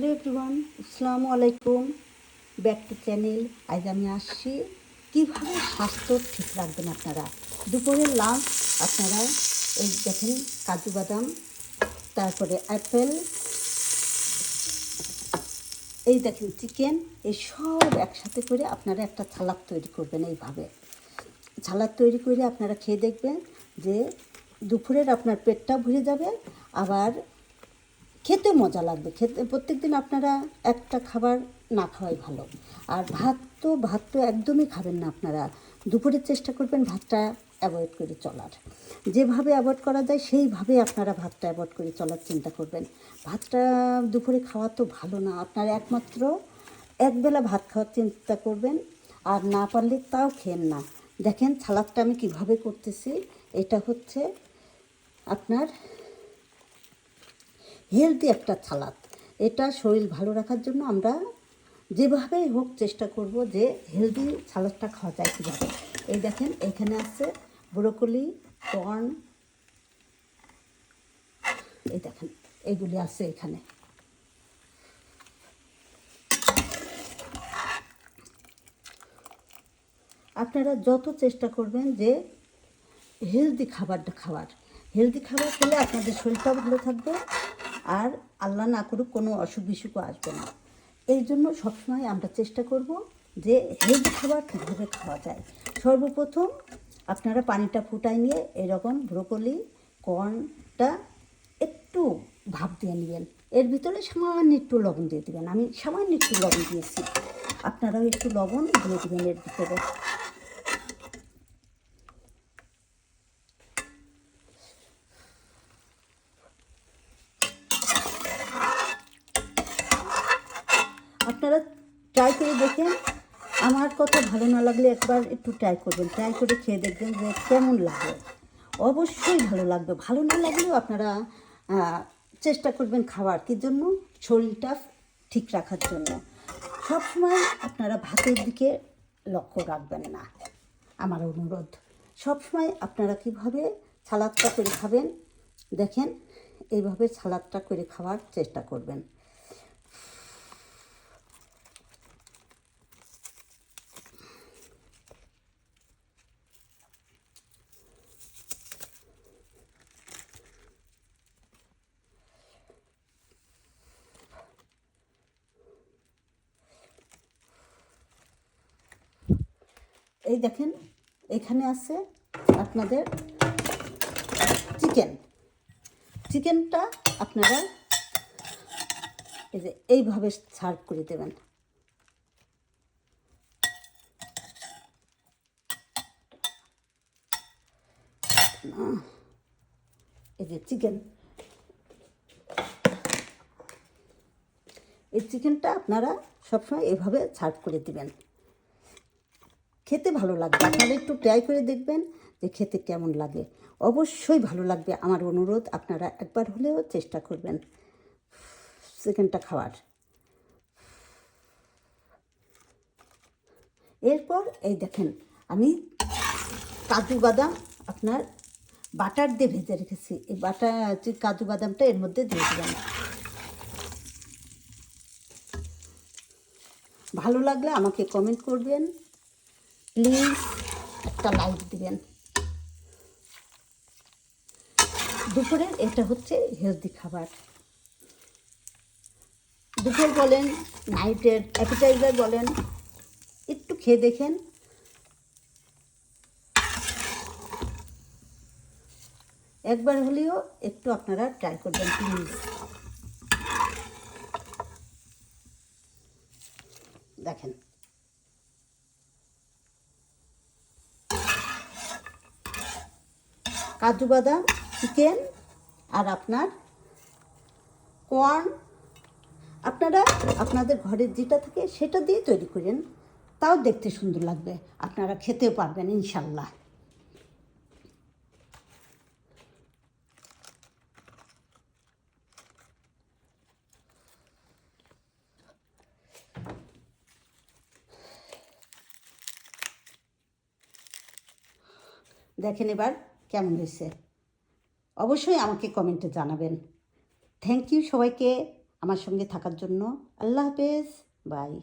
Hello everyone, আসসালামু আলাইকুম। Back to channel. আজ আমি আসছি কীভাবে স্বাস্থ্য ঠিক রাখবেন আপনারা। দুপুরের লাঞ্চ আপনারা এই দেখেন কাজু বাদাম, তারপরে অ্যাপেল, এই দেখেন চিকেন, এই সব একসাথে করে আপনারা একটা সালাদ তৈরি করবেন। এইভাবে সালাদ তৈরি করে আপনারা খেয়ে দেখবেন যে দুপুরের আপনার পেটটাও ভরে যাবে, আবার খেতে মজা লাগবে। খেতে প্রত্যেক দিন আপনারা একটা খাবার না খাওয়াই ভালো। আর ভাত তো একদমই খাবেন না আপনারা। দুপুরের চেষ্টা করবেন ভাতটা অ্যাভয়েড করে চলার। যেভাবে অ্যাভয়েড করা যায় সেইভাবে আপনারা ভাতটা অ্যাভয়েড করে চলার চিন্তা করবেন। ভাতটা দুপুরে খাওয়া তো ভালো না। আপনারা একমাত্র একবেলা ভাত খাওয়ার চিন্তা করবেন, আর না পারলে তাও খেয়েন না। দেখেন সালাদটা আমি কিভাবে করতেছি। এটা হচ্ছে আপনার হেলদি একটা সালাদ। এটা শরীর ভালো রাখার জন্য আমরা যেভাবেই হোক চেষ্টা করব যে হেলদি সালাদটা খাওয়া যায় কীভাবে। এই দেখেন এখানে আছে ব্রোকলি, কর্ন, এই দেখেন এইগুলি আছে এখানে। আপনারা যত চেষ্টা করবেন যে হেলদি খাবারটা খাওয়ার। হেলদি খাবার খেলে আপনাদের শরীরটাও ভালো থাকবে, আর আল্লাহ না করুক কোনো অসুখ বিসুখও আসবে না। এই জন্য সবসময় আমরা চেষ্টা করব যে হেলদি খাবার কীভাবে খাওয়া যায়। সর্বপ্রথম আপনারা পানিটা ফুটায় নিয়ে এরকম ব্রোকলি, কর্নটা একটু ভাপ দিয়ে নেবেন। এর ভিতরে সামান্য একটু লবণ দিয়ে দেবেন। আমি সামান্য একটু লবণ দিয়েছি, আপনারাও একটু লবণ দিয়ে দেবেন এর ভিতরে। আপনারা ট্রাই করে দেখেন। আমার কথা ভালো না লাগলে একবার একটু ট্রাই করবেন, ট্রাই করে খেয়ে দেখবেন যে কেমন লাগে। অবশ্যই ভালো লাগবে। ভালো না লাগলেও আপনারা চেষ্টা করবেন খাওয়ার কী জন্য, শরীরটা ঠিক রাখার জন্য। সবসময় আপনারা ভাতের দিকে লক্ষ্য রাখবেন না, আমার অনুরোধ। সবসময় আপনারা কীভাবে সালাদটা করে খাবেন দেখেন, এইভাবে সালাদটা করে খাওয়ার চেষ্টা করবেন। এই দেখেন এখানে আছে আপনাদের চিকেনটা আপনারা এই যে এইভাবে সার্ভ করে দেবেন। এই যে চিকেন, এই চিকেনটা আপনারা সবসময় এভাবে সার্ভ করে দিবেন। খেতে ভালো লাগবে। আপনারা একটু ট্রাই করে দেখবেন যে খেতে কেমন লাগে। অবশ্যই ভালো লাগবে। আমার অনুরোধ, আপনারা একবার হলেও চেষ্টা করবেন চিকেনটা খাওয়ার। এরপর এই দেখেন আমি কাজু বাদাম আপনার বাটার দিয়ে ভেজে রেখেছি। এই কাজু বাদামটা এর মধ্যে দিয়ে দেবেন। ভালো লাগলে আমাকে কমেন্ট করবেন, প্লিজ একটা লাইক দিবেন। দুপুরের এটা হচ্ছে হেলদি খাবার। দুপুর বলেন, নাইটের অ্যাপিটাইজার বলেন, একটু খেয়ে দেখেন। একবার হলেও একটু আপনারা ট্রাই করবেন প্লিজ। দেখেন কাজু বাদাম, চিকেন আর আপনার কর্ন, আপনারা আপনাদের ঘরের যেটা থাকে সেটা দিয়ে তৈরি করেন, তাও দেখতে সুন্দর লাগবে। আপনারা খেতেও পারবেন ইনশাল্লাহ। দেখেন এবার কেমন হয়েছে, অবশ্যই আমাকে কমেন্টে জানাবেন। থ্যাংক ইউ সবাইকে। আমার সঙ্গে থাকার জন্য। আল্লাহ হাফেজ, বাই।